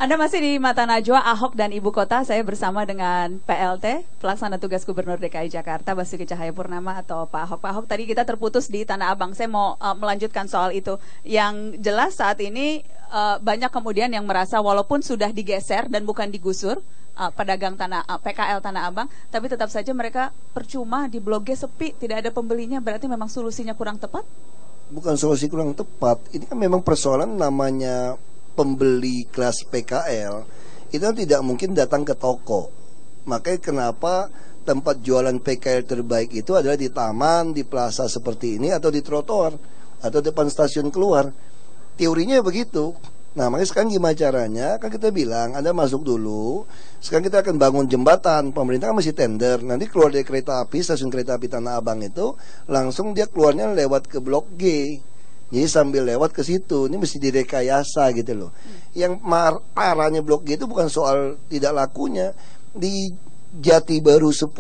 Anda masih di Mata Najwa, Ahok dan Ibu Kota. Saya bersama dengan PLT, Pelaksana Tugas Gubernur DKI Jakarta, Basuki Cahayapurnama atau Pak Ahok. Pak Ahok, tadi kita terputus di Tanah Abang. Saya mau melanjutkan soal itu. Yang jelas saat ini banyak kemudian yang merasa walaupun sudah digeser dan bukan digusur, pedagang PKL Tanah Abang, tapi tetap saja mereka percuma di Blok G sepi, tidak ada pembelinya. Berarti memang solusinya kurang tepat? Bukan solusi kurang tepat. Ini kan memang persoalan namanya pembeli kelas PKL itu kan tidak mungkin datang ke toko. Makanya kenapa tempat jualan PKL terbaik itu adalah di taman, di plaza seperti ini, atau di trotoar, atau depan stasiun keluar. Teorinya begitu. Nah, makanya sekarang gimana caranya? Kan kita bilang, Anda masuk dulu. Sekarang kita akan bangun jembatan. Pemerintah kan masih tender. Nanti keluar dari kereta api, stasiun kereta api Tanah Abang itu, langsung dia keluarnya lewat ke Blok G. Jadi sambil lewat ke situ, ini mesti direkayasa gitu loh. Yang parahnya Blok G itu bukan soal tidak lakunya. Di Jati Baru 10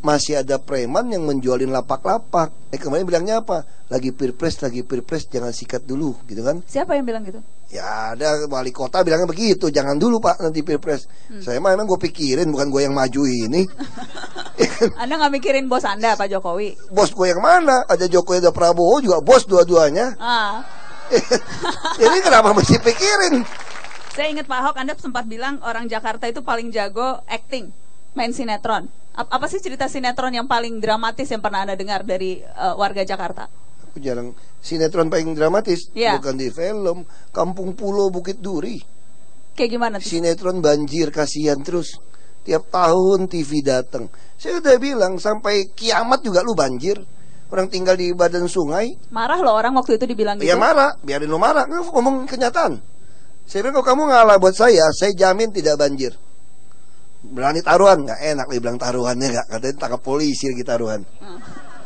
masih ada preman yang menjualin lapak-lapak. Kemarin bilangnya apa? Lagi pilpres, jangan sikat dulu, gitu kan? Siapa yang bilang gitu? Ya ada wali kota bilangnya begitu, jangan dulu Pak nanti pilpres. Saya mah emang gue pikirin, bukan gue yang maju ini. Anda nggak mikirin bos Anda, Pak Jokowi? Bos gue yang mana? Ada Jokowi, ada Prabowo juga bos dua-duanya. Jadi kenapa mesti pikirin? Saya ingat Pak Ahok, Anda sempat bilang orang Jakarta itu paling jago acting, main sinetron. Apa sih cerita sinetron yang paling dramatis yang pernah Anda dengar dari warga Jakarta? Aku jarang. Sinetron paling dramatis bukan di film. Kampung Pulau Bukit Duri. Kayak gimana tuh? Sinetron banjir, kasihan terus. Tiap tahun TV datang. Saya udah bilang sampai kiamat juga lu banjir. Orang tinggal di badan sungai. Marah loh orang waktu itu dibilang gitu. Ya marah, biarin lu marah. Ngomong kenyataan. Saya bilang kalau kamu ngalah buat saya jamin tidak banjir. Berani taruhan? Nggak enak nih bilang taruhannya, nggak. Katanya tangkap polisi lagi taruhan.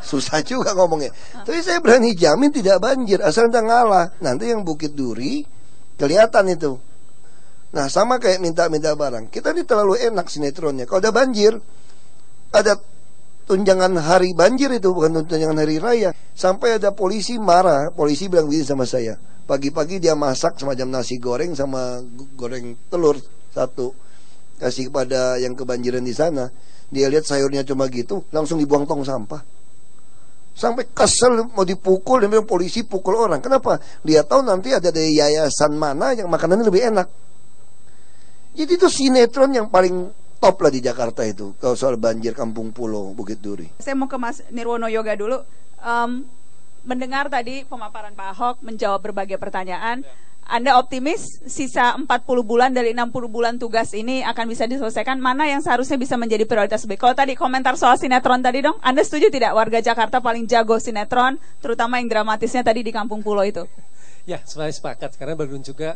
Susah juga ngomongnya. Tapi saya berani jamin tidak banjir asal Anda ngalah. Nanti yang Bukit Duri kelihatan itu. Nah sama kayak minta-minta barang. Kita ini terlalu enak sinetronnya. Kalau udah banjir, ada tunjangan hari banjir itu, bukan tunjangan hari raya. Sampai ada polisi marah. Polisi bilang begini sama saya. Pagi-pagi dia masak semacam nasi goreng sama goreng telur satu, kasih kepada yang kebanjiran di sana. Dia lihat sayurnya cuma gitu, langsung dibuang tong sampah. Sampai kesel mau dipukul, dan bilang polisi pukul orang. Kenapa? Dia tahu nanti ada dari yayasan mana yang makanannya lebih enak. Jadi itu sinetron yang paling top lah di Jakarta itu. Kalau soal banjir Kampung Pulau Bukit Duri. Saya mau ke Mas Nirwono Yoga dulu. Mendengar tadi pemaparan Pak Ahok, menjawab berbagai pertanyaan. Anda optimis sisa 40 bulan dari 60 bulan tugas ini akan bisa diselesaikan? Mana yang seharusnya bisa menjadi prioritas B? Kalau tadi komentar soal sinetron tadi dong, Anda setuju tidak warga Jakarta paling jago sinetron, terutama yang dramatisnya tadi di Kampung Pulau itu? Ya, saya sepakat, karena bagaimanapun juga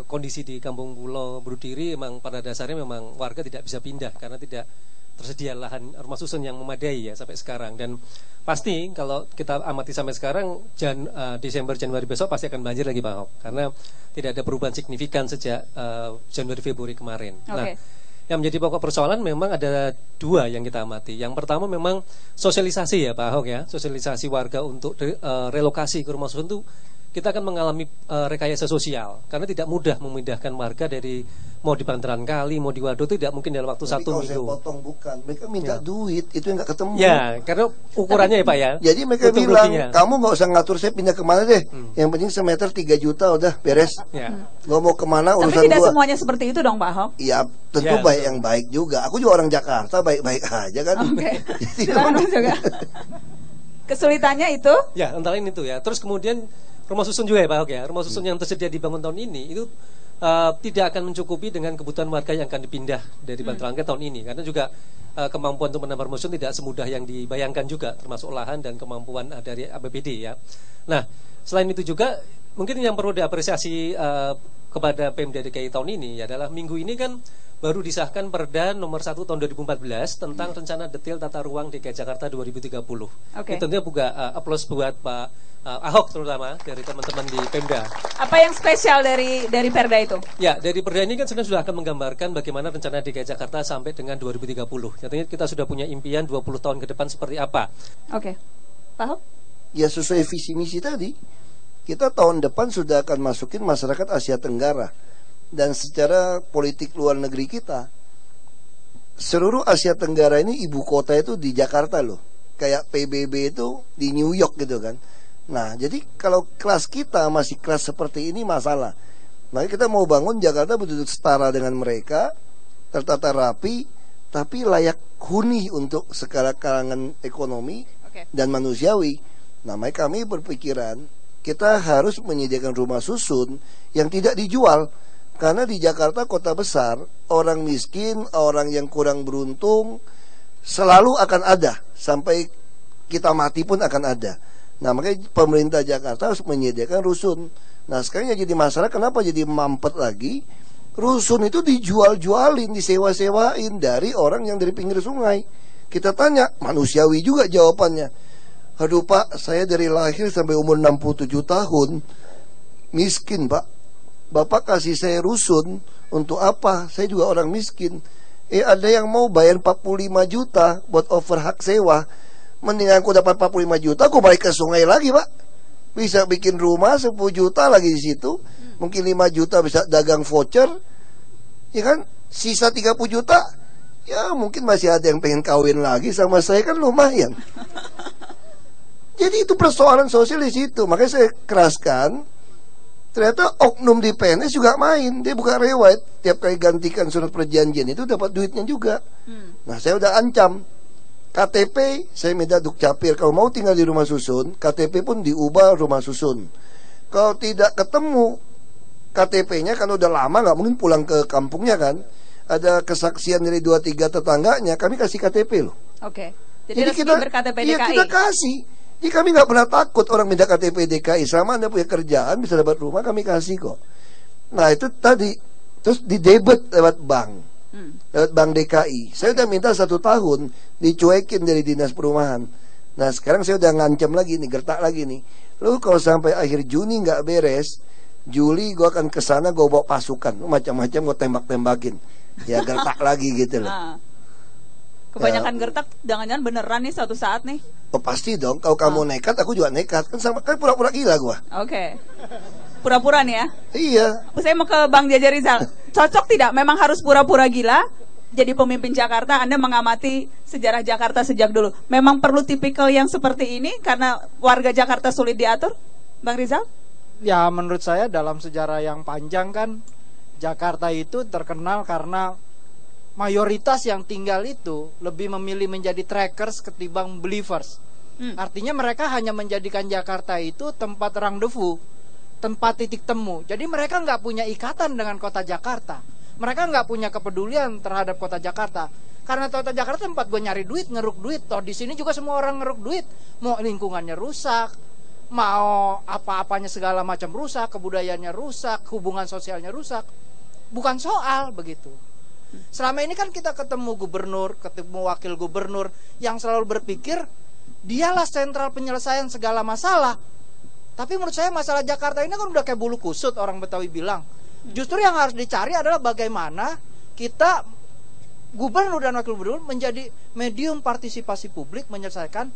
kondisi di Kampung Pulau Berdiri memang pada dasarnya memang warga tidak bisa pindah karena tidak tersedia lahan rumah susun yang memadai ya sampai sekarang. Dan pasti kalau kita amati sampai sekarang Desember Januari besok pasti akan banjir lagi Pak Ahok, karena tidak ada perubahan signifikan sejak Januari Februari kemarin. Nah, yang menjadi pokok persoalan memang ada dua yang kita amati. Yang pertama memang sosialisasi ya Pak Ahok ya, sosialisasi warga untuk relokasi ke rumah susun itu kita akan mengalami rekayasa sosial karena tidak mudah memindahkan warga dari mau di Bantaran Kali, mau di Waduk, tidak mungkin dalam waktu tapi 1 minggu. Saya potong bukan, mereka minta duit, itu yang nggak ketemu. Ya, karena ukurannya ya Pak ya. Jadi mereka bilang, kamu nggak usah ngatur saya pindah kemana deh. Yang penting semeter 3 juta udah beres. Nggak mau kemana urusan gua. Tapi tidak semuanya seperti itu dong Pak Ahok. Iya, tentu baik yang baik juga. Aku juga orang Jakarta, baik-baik aja kan. Juga. Kesulitannya itu? Ya, antara ini tuh ya. Terus kemudian rumah susun juga ya Pak Ahok ya. Rumah susun yang tersedia dibangun tahun ini itu tidak akan mencukupi dengan kebutuhan warga yang akan dipindah dari Bantaran ke tahun ini, karena juga kemampuan untuk menambah rumah susun tidak semudah yang dibayangkan juga, termasuk lahan dan kemampuan dari APBD ya. Nah, selain itu juga mungkin yang perlu diapresiasi kepada Pemda DKI tahun ini adalah minggu ini kan baru disahkan Perda nomor 1 tahun 2014 tentang rencana detail tata ruang DKI Jakarta 2030. Ini tentunya juga aplaus buat Pak Ahok terutama dari teman-teman di Pemda. Apa yang spesial dari Perda itu? Ya, dari Perda ini kan sebenarnya sudah akan menggambarkan bagaimana rencana DKI Jakarta sampai dengan 2030. Artinya kita sudah punya impian 20 tahun ke depan seperti apa. Pak Ahok? Ya sesuai visi misi tadi. Kita tahun depan sudah akan masukin masyarakat Asia Tenggara. dan secara politik luar negeri kita, seluruh Asia Tenggara ini ibu kota itu di Jakarta loh. Kayak PBB itu di New York gitu kan. Nah, jadi kalau kelas kita masih kelas seperti ini masalah. Makanya kita mau bangun Jakarta betul-betul setara dengan mereka, tertata rapi, tapi layak huni untuk segala kalangan ekonomi dan manusiawi. Nah, makanya kami berpikiran kita harus menyediakan rumah susun yang tidak dijual. Karena di Jakarta kota besar, orang miskin, orang yang kurang beruntung selalu akan ada. Sampai kita mati pun akan ada. Nah, makanya pemerintah Jakarta harus menyediakan rusun. Nah, sekarang yang jadi masalah kenapa jadi mampet lagi? Rusun itu dijual-jualin, disewa-sewain dari orang yang dari pinggir sungai. Kita tanya, manusiawi juga jawabannya. Aduh Pak, saya dari lahir sampai umur 67 tahun miskin Pak. Bapak kasih saya rusun untuk apa? Saya juga orang miskin. Ada yang mau bayar 45 juta buat over hak sewa. Mendingan aku dapat 45 juta, aku balik ke sungai lagi Pak. Bisa bikin rumah 10 juta lagi di situ. Mungkin 5 juta bisa dagang voucher. Ya kan? Sisa 30 juta. Ya mungkin masih ada yang pengen kawin lagi sama saya, kan lumayan. Jadi itu persoalan sosial di situ. Makanya saya keraskan, ternyata oknum di PNS juga main. Dia buka reward, tiap kali gantikan surat perjanjian itu dapat duitnya juga. Nah, saya udah ancam. KTP saya minta Dukcapil, kalau mau tinggal di rumah susun, KTP pun diubah rumah susun. Kalau tidak ketemu KTP-nya, kan udah lama nggak mungkin pulang ke kampungnya kan, ada kesaksian dari 2-3 tetangganya, kami kasih KTP loh. Oke. Jadi kita ber-KTP DKI. Iya, kita kasih. Jadi kami nggak pernah takut orang minta KTP DKI. Selama Anda punya kerjaan, bisa dapat rumah, kami kasih kok. Nah, itu tadi. Terus di debit lewat bank, lewat bank DKI. Saya udah minta 1 tahun dicuekin dari dinas perumahan. Nah, sekarang saya udah ngancam lagi nih, gertak lagi nih. Lu kalau sampai akhir Juni nggak beres, Juli gue akan kesana, gue bawa pasukan, macam-macam gue tembak-tembakin. Ya gertak lagi gitu loh. Kebanyakan gertak, jangan-jangan beneran nih suatu saat nih. Oh pasti dong, kalau kamu nekat, aku juga nekat. Kan sama, kan pura-pura gila gua. Oke. Pura-pura nih ya. Iya. Saya mau ke Bang Jaja Rizal. Cocok tidak? Memang harus pura-pura gila jadi pemimpin Jakarta? Anda mengamati sejarah Jakarta sejak dulu. Memang perlu tipikal yang seperti ini karena warga Jakarta sulit diatur? Bang Rizal? Ya, menurut saya dalam sejarah yang panjang kan, Jakarta itu terkenal karena mayoritas yang tinggal itu lebih memilih menjadi trackers ketimbang believers. Artinya mereka hanya menjadikan Jakarta itu tempat rendezvous, tempat titik temu. Jadi mereka nggak punya ikatan dengan kota Jakarta. Mereka nggak punya kepedulian terhadap kota Jakarta. Karena kota Jakarta tempat gue nyari duit, ngeruk duit. Toh di sini juga semua orang ngeruk duit. Mau lingkungannya rusak, mau apa-apanya segala macam rusak, kebudayaannya rusak, hubungan sosialnya rusak. Bukan soal begitu. Selama ini kan kita ketemu gubernur, ketemu wakil gubernur yang selalu berpikir dialah sentral penyelesaian segala masalah. Tapi menurut saya masalah Jakarta ini kan udah kayak bulu kusut, orang Betawi bilang. Justru yang harus dicari adalah bagaimana kita gubernur dan wakil gubernur menjadi medium partisipasi publik menyelesaikan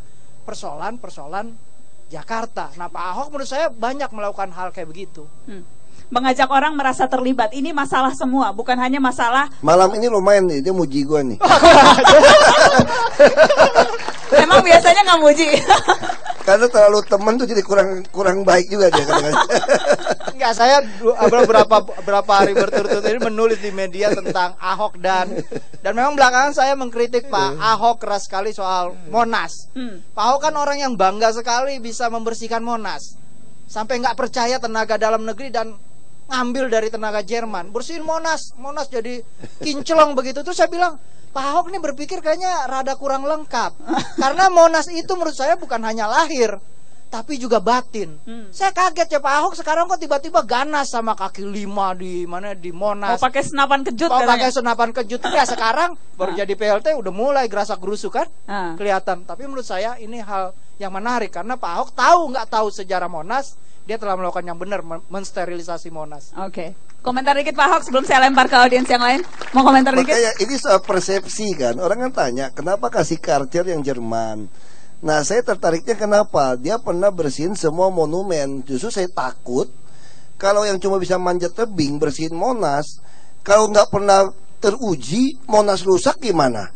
persoalan-persoalan Jakarta. Nah, Pak Ahok menurut saya banyak melakukan hal kayak begitu. Mengajak orang merasa terlibat. Ini masalah semua, bukan hanya masalah. Malam ini lumayan nih, dia muji gue nih. Emang biasanya nggak muji. Karena terlalu teman tuh jadi kurang baik juga dia kadang-kadang. Enggak, saya berapa hari berturut-turut ini menulis di media tentang Ahok dan memang belakangan saya mengkritik Pak Ahok keras sekali soal Monas. Pak Ahok kan orang yang bangga sekali bisa membersihkan Monas. Sampai nggak percaya tenaga dalam negeri dan ngambil dari tenaga Jerman, bersihin Monas jadi kinclong begitu. Terus saya bilang, Pak Ahok ini berpikir kayaknya rada kurang lengkap. Karena Monas itu menurut saya bukan hanya lahir, tapi juga batin. Saya kaget ya, Pak Ahok sekarang kok tiba-tiba ganas sama kaki 5 di Monas. Mau pakai senapan kejut Mau katanya. pakai senapan kejut. Ya sekarang baru jadi PLT udah mulai gerasak gerusuk kan? Kelihatan. Tapi menurut saya ini hal yang menarik karena Pak Ahok nggak tahu sejarah Monas, dia telah melakukan yang benar, mensterilisasi Monas. Oke. Komentar dikit Pak Ahok sebelum saya lempar ke audiens yang lain. Mau komentar dikit? Makanya ini soal persepsi kan. Orang kan tanya, kenapa kasih Karcher yang Jerman? Nah, saya tertariknya kenapa? Dia pernah bersihin semua monumen. Justru saya takut Kalau yang cuma bisa manjat tebing, bersihin Monas, kalau nggak pernah teruji, Monas rusak gimana?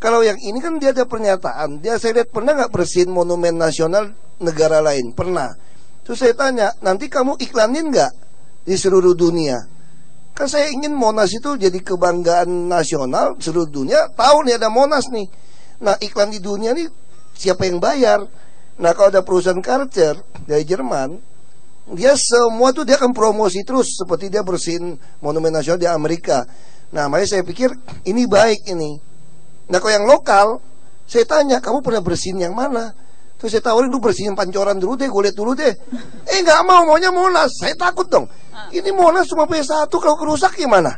Kalau yang ini kan dia ada pernyataan, saya lihat pernah nggak bersihin monumen nasional negara lain? Pernah. Terus saya tanya, nanti kamu iklanin nggak di seluruh dunia? Kan saya ingin Monas itu jadi kebanggaan nasional seluruh dunia. Tahu nih ada Monas nih. Nah iklan di dunia nih siapa yang bayar? Nah kalau ada perusahaan Karcher dari Jerman, dia semua tuh dia akan promosi terus seperti dia bersihin monumen nasional di Amerika. Nah makanya saya pikir ini baik ini. Nah kalau yang lokal, saya tanya kamu pernah bersihin yang mana? Terus saya tawarin, lu bersihin Pancoran dulu deh, gue lihat dulu deh. Nggak mau, maunya Monas. Saya takut dong. Ini Monas cuma punya satu, kalau kerusak gimana?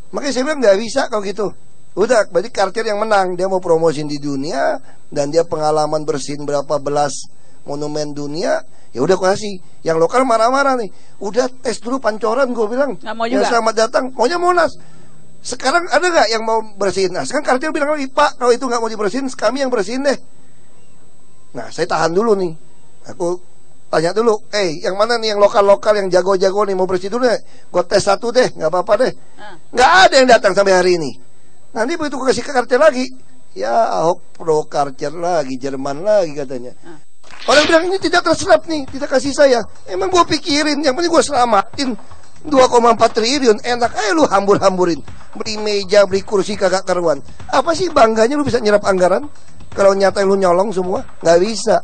Makanya saya bilang nggak bisa kalau gitu. Udah, berarti Karcher yang menang. Dia mau promosiin di dunia, dan dia pengalaman bersihin berapa belas monumen dunia. Ya udah kasih. Yang lokal marah-marah nih. Udah tes dulu Pancoran, gue bilang. Nggak mau juga. Ya selamat datang, maunya Monas. Sekarang ada nggak yang mau bersihin? Nah sekarang Karcher bilang lagi, Pak kalau itu nggak mau dibersihin, kami yang bersihin deh. Nah saya tahan dulu nih. Aku tanya dulu, yang mana nih yang lokal-lokal yang jago-jago nih mau bersih dulu deh. Gue tes satu deh, nggak apa-apa deh. Nggak ada yang datang sampai hari ini. Nanti begitu gue kasih ke Karcher lagi, ya Ahok pro Karcher lagi, Jerman lagi katanya. Orang bilang ini tidak terserap nih, tidak kasih saya. Emang gue pikirin, yang penting gue selamatin 2,4 triliun, enak aja lu hambur-hamburin. Beli meja, beli kursi kagak karuan. Apa sih bangganya lu bisa nyerap anggaran? Kalau nyata lu nyolong semua, nggak bisa.